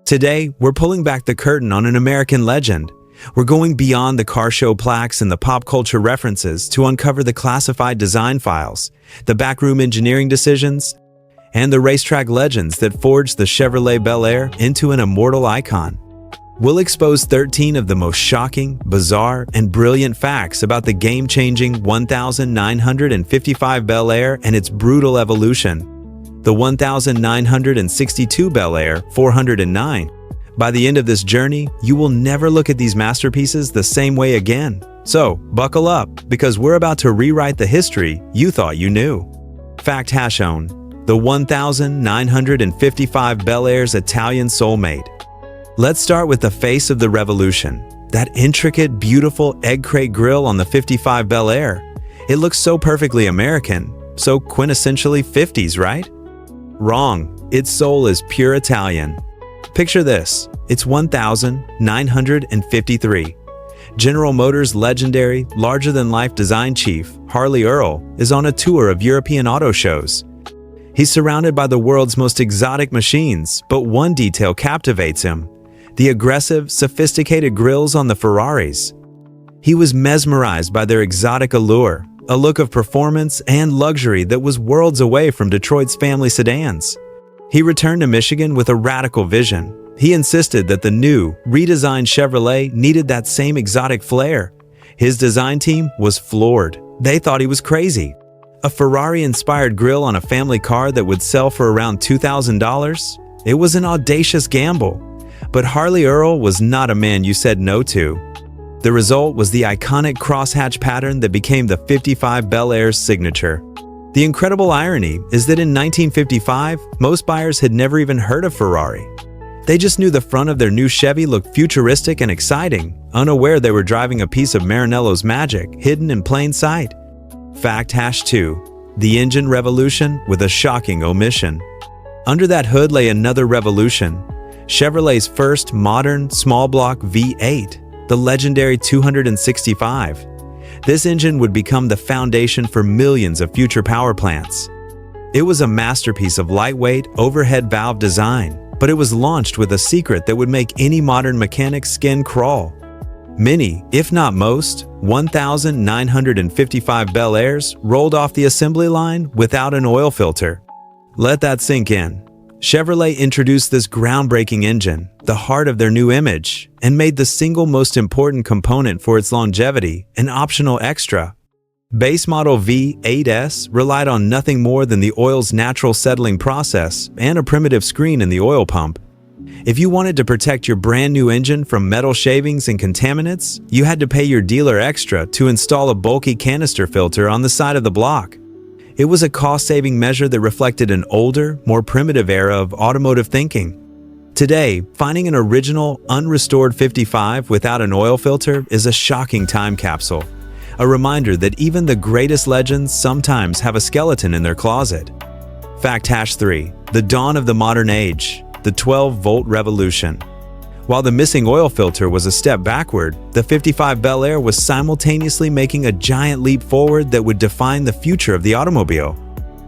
Today, we're pulling back the curtain on an American legend. We're going beyond the car show plaques and the pop culture references to uncover the classified design files, the backroom engineering decisions, and the racetrack legends that forged the Chevrolet Bel Air into an immortal icon. We'll expose 13 of the most shocking, bizarre, and brilliant facts about the game-changing 1955 Bel Air and its brutal evolution, the 1962 Bel Air 409. By the end of this journey, you will never look at these masterpieces the same way again. So, buckle up, because we're about to rewrite the history you thought you knew. Fact #1: the 1955 Bel Air's Italian soulmate. Let's start with the face of the revolution. That intricate, beautiful egg crate grille on the 55 Bel Air. It looks so perfectly American, so quintessentially 50s, right? Wrong. Its soul is pure Italian. Picture this. It's 1953. General Motors' legendary, larger-than-life design chief, Harley Earl, is on a tour of European auto shows. He's surrounded by the world's most exotic machines, but one detail captivates him: the aggressive, sophisticated grills on the Ferraris. He was mesmerized by their exotic allure, a look of performance and luxury that was worlds away from Detroit's family sedans. He returned to Michigan with a radical vision. He insisted that the new, redesigned Chevrolet needed that same exotic flair. His design team was floored. They thought he was crazy. A Ferrari-inspired grille on a family car that would sell for around $2,000? It was an audacious gamble. But Harley Earl was not a man you said no to. The result was the iconic crosshatch pattern that became the 55 Bel Air's signature. The incredible irony is that in 1955, most buyers had never even heard of Ferrari. They just knew the front of their new Chevy looked futuristic and exciting, unaware they were driving a piece of Maranello's magic hidden in plain sight. Fact #2: the engine revolution with a shocking omission. Under that hood lay another revolution: Chevrolet's first modern small-block V8, the legendary 265. This engine would become the foundation for millions of future power plants. It was a masterpiece of lightweight, overhead valve design, but it was launched with a secret that would make any modern mechanic's skin crawl. Many, if not most, 1955 Bel Airs rolled off the assembly line without an oil filter. Let that sink in. Chevrolet introduced this groundbreaking engine, the heart of their new image, and made the single most important component for its longevity an optional extra. Base model V8s relied on nothing more than the oil's natural settling process and a primitive screen in the oil pump. If you wanted to protect your brand new engine from metal shavings and contaminants, you had to pay your dealer extra to install a bulky canister filter on the side of the block. It was a cost-saving measure that reflected an older, more primitive era of automotive thinking. Today, finding an original, unrestored 55 without an oil filter is a shocking time capsule, a reminder that even the greatest legends sometimes have a skeleton in their closet. Fact #3: the dawn of the modern age, the 12-volt revolution. While the missing oil filter was a step backward, the 55 Bel Air was simultaneously making a giant leap forward that would define the future of the automobile.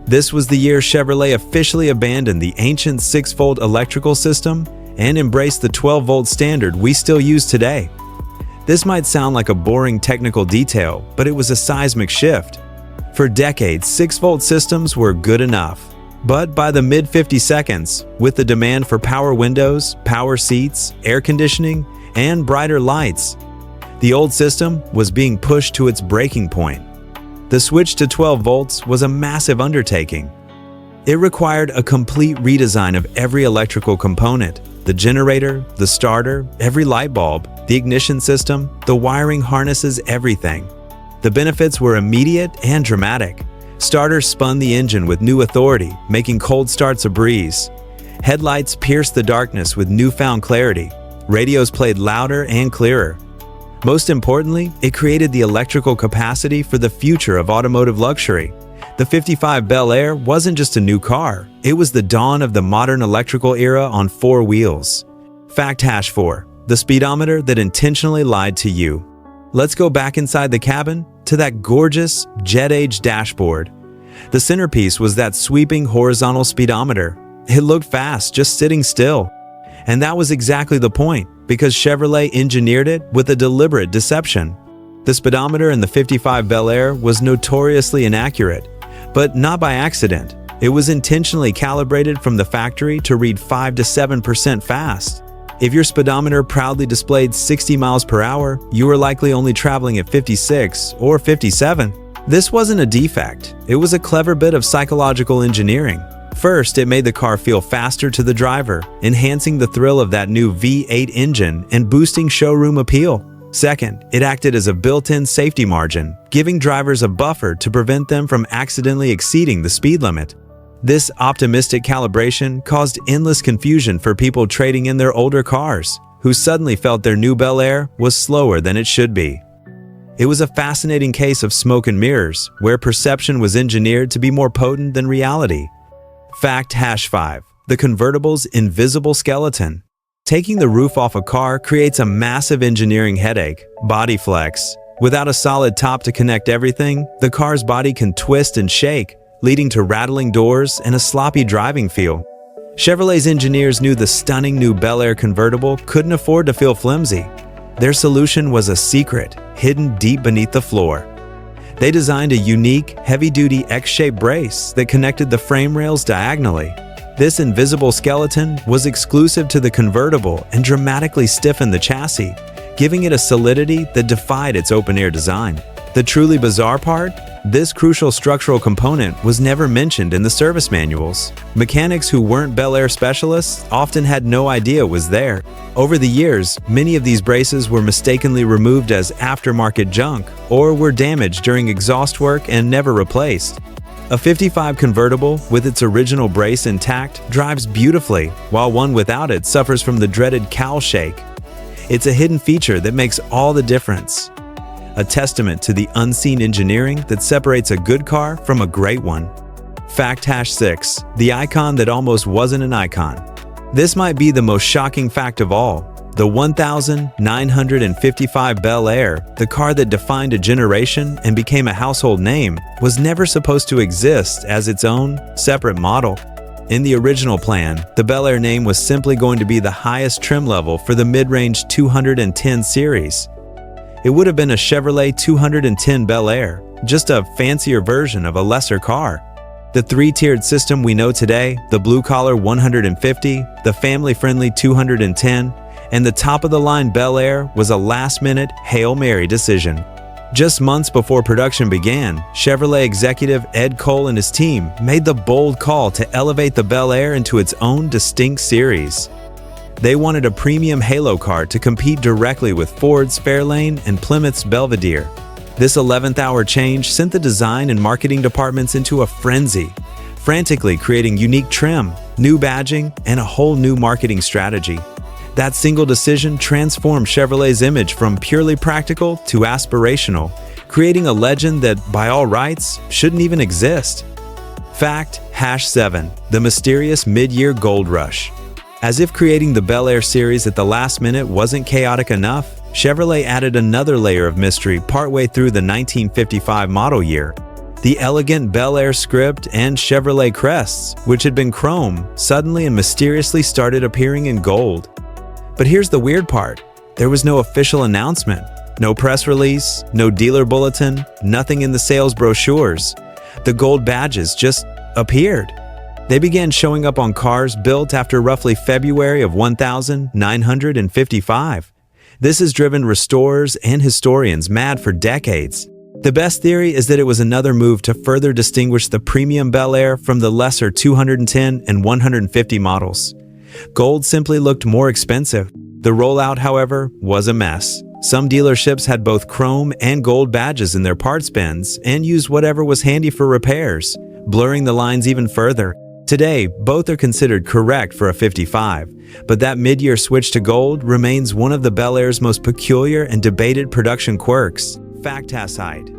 This was the year Chevrolet officially abandoned the ancient 6-volt electrical system and embraced the 12-volt standard we still use today. This might sound like a boring technical detail, but it was a seismic shift. For decades, 6-volt systems were good enough. But by the mid-52nds, with the demand for power windows, power seats, air conditioning, and brighter lights, the old system was being pushed to its breaking point. The switch to 12 volts was a massive undertaking. It required a complete redesign of every electrical component: the generator, the starter, every light bulb, the ignition system, the wiring harnesses, everything. The benefits were immediate and dramatic. Starters spun the engine with new authority, making cold starts a breeze. Headlights pierced the darkness with newfound clarity. Radios played louder and clearer. Most importantly, it created the electrical capacity for the future of automotive luxury. The 55 Bel Air wasn't just a new car, it was the dawn of the modern electrical era on 4 wheels. Fact #4: the speedometer that intentionally lied to you. Let's go back inside the cabin to that gorgeous, jet-age dashboard. The centerpiece was that sweeping horizontal speedometer. It looked fast, just sitting still. And that was exactly the point, because Chevrolet engineered it with a deliberate deception. The speedometer in the 55 Bel Air was notoriously inaccurate, but not by accident. It was intentionally calibrated from the factory to read 5 to 7% fast. If your speedometer proudly displayed 60 miles per hour, you were likely only traveling at 56 or 57. This wasn't a defect, it was a clever bit of psychological engineering. First, it made the car feel faster to the driver, enhancing the thrill of that new V8 engine and boosting showroom appeal. Second, it acted as a built-in safety margin, giving drivers a buffer to prevent them from accidentally exceeding the speed limit. This optimistic calibration caused endless confusion for people trading in their older cars, who suddenly felt their new Bel Air was slower than it should be. It was a fascinating case of smoke and mirrors, where perception was engineered to be more potent than reality. Fact #5. The convertible's invisible skeleton. Taking the roof off a car creates a massive engineering headache. Body flex. Without a solid top to connect everything, the car's body can twist and shake, leading to rattling doors and a sloppy driving feel. Chevrolet's engineers knew the stunning new Bel Air convertible couldn't afford to feel flimsy. Their solution was a secret, hidden deep beneath the floor. They designed a unique, heavy-duty X-shaped brace that connected the frame rails diagonally. This invisible skeleton was exclusive to the convertible and dramatically stiffened the chassis, giving it a solidity that defied its open-air design. The truly bizarre part? This crucial structural component was never mentioned in the service manuals. Mechanics who weren't Bel Air specialists often had no idea it was there. Over the years, many of these braces were mistakenly removed as aftermarket junk or were damaged during exhaust work and never replaced. A 55 convertible with its original brace intact drives beautifully, while one without it suffers from the dreaded cowl shake. It's a hidden feature that makes all the difference. A testament to the unseen engineering that separates a good car from a great one. Fact #6. The icon that almost wasn't an icon. This might be the most shocking fact of all. The 1955 Bel Air, the car that defined a generation and became a household name, was never supposed to exist as its own, separate model. In the original plan, the Bel Air name was simply going to be the highest trim level for the mid-range 210 series. It would have been a Chevrolet 210 Bel Air, just a fancier version of a lesser car. The three-tiered system we know today, the blue-collar 150, the family-friendly 210, and the top-of-the-line Bel Air was a last-minute Hail Mary decision. Just months before production began, Chevrolet executive Ed Cole and his team made the bold call to elevate the Bel Air into its own distinct series. They wanted a premium halo car to compete directly with Ford's Fairlane and Plymouth's Belvedere. This 11th-hour change sent the design and marketing departments into a frenzy, frantically creating unique trim, new badging, and a whole new marketing strategy. That single decision transformed Chevrolet's image from purely practical to aspirational, creating a legend that, by all rights, shouldn't even exist. Fact #7. The mysterious mid-year gold rush. As if creating the Bel Air series at the last minute wasn't chaotic enough, Chevrolet added another layer of mystery partway through the 1955 model year. The elegant Bel Air script and Chevrolet crests, which had been chrome, suddenly and mysteriously started appearing in gold. But here's the weird part. There was no official announcement, no press release, no dealer bulletin, nothing in the sales brochures. The gold badges just appeared. They began showing up on cars built after roughly February of 1955. This has driven restorers and historians mad for decades. The best theory is that it was another move to further distinguish the premium Bel Air from the lesser 210 and 150 models. Gold simply looked more expensive. The rollout, however, was a mess. Some dealerships had both chrome and gold badges in their parts bins and used whatever was handy for repairs, blurring the lines even further. Today, both are considered correct for a 55, but that mid-year switch to gold remains one of the Bel Air's most peculiar and debated production quirks. Fact #8.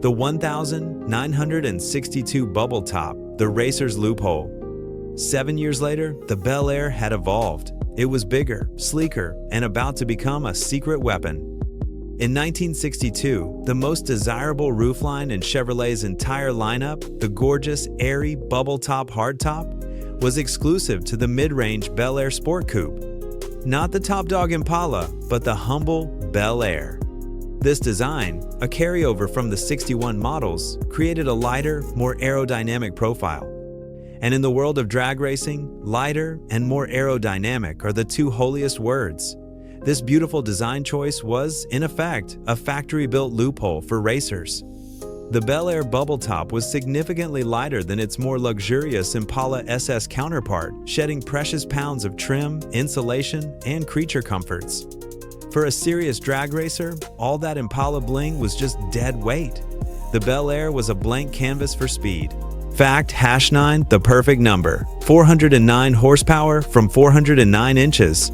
The 1962 bubble top, the racer's loophole. 7 years later, the Bel Air had evolved. It was bigger, sleeker, and about to become a secret weapon. In 1962, the most desirable roofline in Chevrolet's entire lineup, the gorgeous, airy, bubble-top hardtop, was exclusive to the mid-range Bel Air Sport Coupe. Not the top dog Impala, but the humble Bel Air. This design, a carryover from the 61 models, created a lighter, more aerodynamic profile. And in the world of drag racing, lighter and more aerodynamic are the two holiest words. This beautiful design choice was, in effect, a factory-built loophole for racers. The Bel Air bubble top was significantly lighter than its more luxurious Impala SS counterpart, shedding precious pounds of trim, insulation, and creature comforts. For a serious drag racer, all that Impala bling was just dead weight. The Bel Air was a blank canvas for speed. Fact #9, the perfect number. 409 horsepower from 409 inches.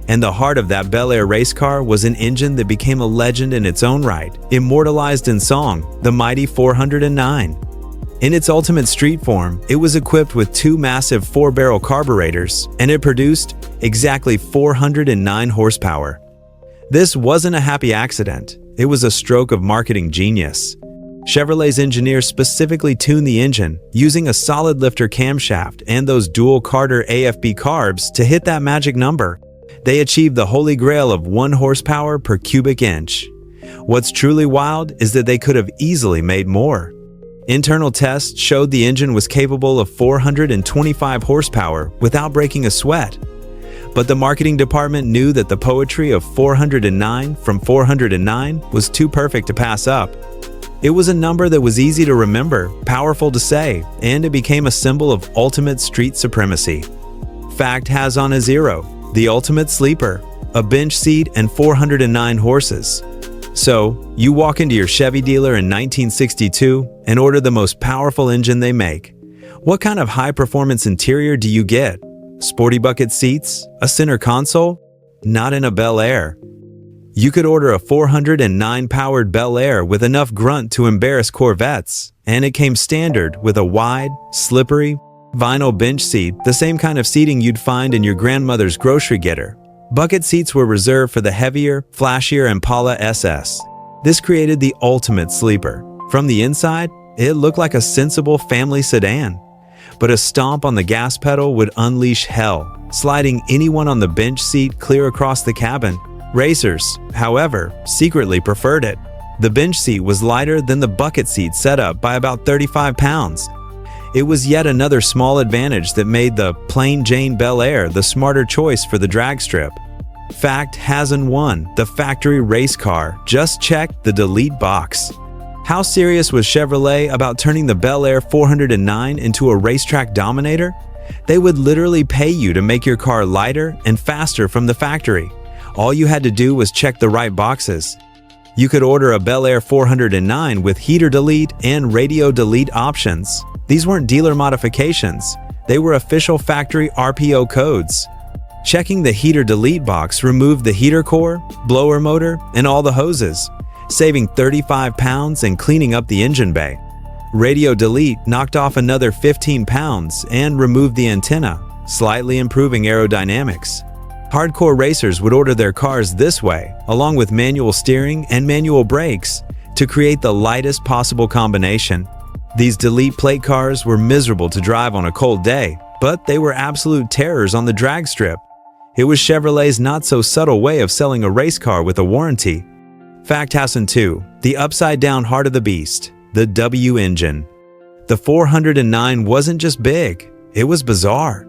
And the heart of that Bel Air race car was an engine that became a legend in its own right, immortalized in song, the mighty 409. In its ultimate street form, it was equipped with two massive 4-barrel carburetors, and it produced exactly 409 horsepower. This wasn't a happy accident. It was a stroke of marketing genius. Chevrolet's engineers specifically tuned the engine, using a solid lifter camshaft and those dual Carter AFB carbs to hit that magic number. They achieved the holy grail of 1 horsepower per cubic inch. What's truly wild is that they could have easily made more. Internal tests showed the engine was capable of 425 horsepower without breaking a sweat. But the marketing department knew that the poetry of 409 from 409 was too perfect to pass up. It was a number that was easy to remember, powerful to say, and it became a symbol of ultimate street supremacy. Fact has on a 0. The ultimate sleeper, a bench seat and 409 horses. So, you walk into your Chevy dealer in 1962 and order the most powerful engine they make. What kind of high-performance interior do you get? Sporty bucket seats? A center console? Not in a Bel Air. You could order a 409-powered Bel Air with enough grunt to embarrass Corvettes, and it came standard with a wide, slippery, vinyl bench seat, the same kind of seating you'd find in your grandmother's grocery getter. Bucket seats were reserved for the heavier, flashier Impala SS. This created the ultimate sleeper. From the inside, it looked like a sensible family sedan. But a stomp on the gas pedal would unleash hell, sliding anyone on the bench seat clear across the cabin. Racers, however, secretly preferred it. The bench seat was lighter than the bucket seat setup by about 35 pounds. It was yet another small advantage that made the plain Jane Bel Air the smarter choice for the drag strip. Fact hasn't won the factory race car. Just check the delete box. How serious was Chevrolet about turning the Bel Air 409 into a racetrack dominator? They would literally pay you to make your car lighter and faster from the factory. All you had to do was check the right boxes. You could order a Bel Air 409 with heater delete and radio delete options. These weren't dealer modifications. They were official factory RPO codes. Checking the heater delete box removed the heater core, blower motor, and all the hoses, saving 35 pounds and cleaning up the engine bay. Radio delete knocked off another 15 pounds and removed the antenna, slightly improving aerodynamics. Hardcore racers would order their cars this way, along with manual steering and manual brakes, to create the lightest possible combination. These delete plate cars were miserable to drive on a cold day, but they were absolute terrors on the drag strip. It was Chevrolet's not-so-subtle way of selling a race car with a warranty. Fact hasn't 2. The upside-down heart of the beast, the W engine. The 409 wasn't just big, it was bizarre.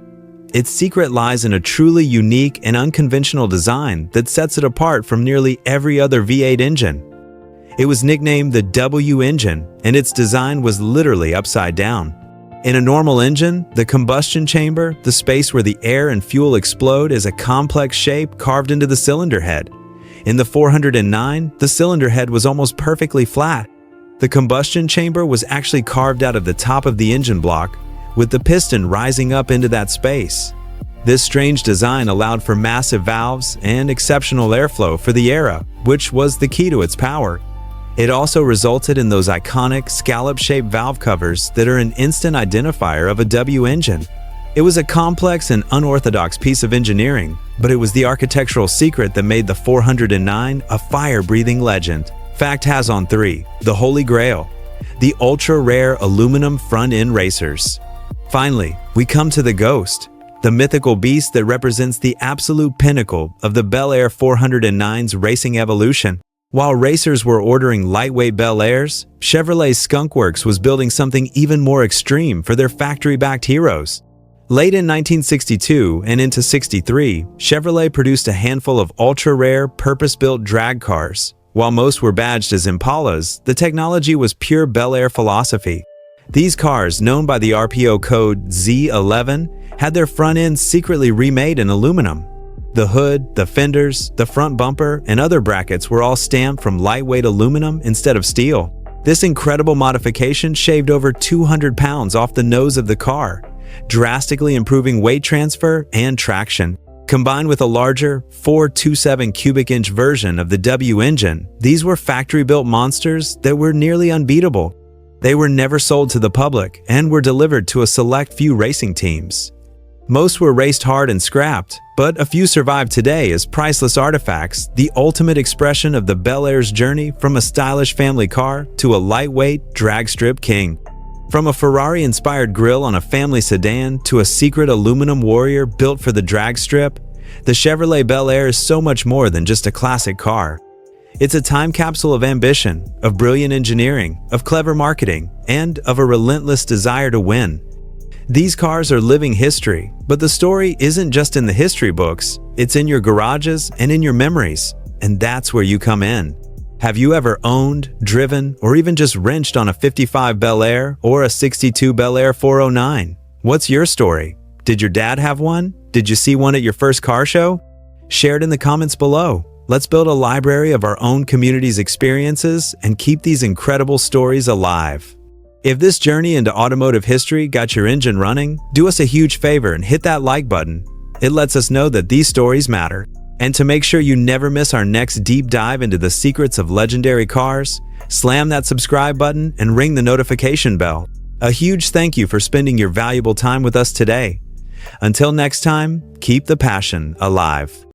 Its secret lies in a truly unique and unconventional design that sets it apart from nearly every other V8 engine. It was nicknamed the W engine, and its design was literally upside down. In a normal engine, the combustion chamber, the space where the air and fuel explode, is a complex shape carved into the cylinder head. In the 409, the cylinder head was almost perfectly flat. The combustion chamber was actually carved out of the top of the engine block, with the piston rising up into that space. This strange design allowed for massive valves and exceptional airflow for the era, which was the key to its power. It also resulted in those iconic scallop-shaped valve covers that are an instant identifier of a W engine. It was a complex and unorthodox piece of engineering, but it was the architectural secret that made the 409 a fire-breathing legend. Fact has on 3. The Holy Grail. The ultra-rare aluminum front-end racers. Finally, we come to the Ghost. the mythical beast that represents the absolute pinnacle of the Bel Air 409's racing evolution. While racers were ordering lightweight Bel Airs, Chevrolet's Skunk Works was building something even more extreme for their factory-backed heroes. Late in 1962 and into '63, Chevrolet produced a handful of ultra-rare, purpose-built drag cars. While most were badged as Impalas, the technology was pure Bel Air philosophy. These cars, known by the RPO code Z11, had their front ends secretly remade in aluminum. The hood, the fenders, the front bumper, and other brackets were all stamped from lightweight aluminum instead of steel. This incredible modification shaved over 200 pounds off the nose of the car, drastically improving weight transfer and traction. Combined with a larger 427 cubic inch version of the W engine, these were factory-built monsters that were nearly unbeatable. They were never sold to the public and were delivered to a select few racing teams. Most were raced hard and scrapped, but a few survive today as priceless artifacts, the ultimate expression of the Bel Air's journey from a stylish family car to a lightweight drag strip king. From a Ferrari-inspired grille on a family sedan to a secret aluminum warrior built for the drag strip, the Chevrolet Bel Air is so much more than just a classic car. It's a time capsule of ambition, of brilliant engineering, of clever marketing, and of a relentless desire to win. These cars are living history, but the story isn't just in the history books, it's in your garages and in your memories, and that's where you come in. Have you ever owned, driven, or even just wrenched on a 55 Bel Air or a 62 Bel Air 409? What's your story? Did your dad have one? Did you see one at your first car show? Share it in the comments below. Let's build a library of our own community's experiences and keep these incredible stories alive. If this journey into automotive history got your engine running, do us a huge favor and hit that like button. It lets us know that these stories matter. And to make sure you never miss our next deep dive into the secrets of legendary cars, slam that subscribe button and ring the notification bell. A huge thank you for spending your valuable time with us today. Until next time, keep the passion alive.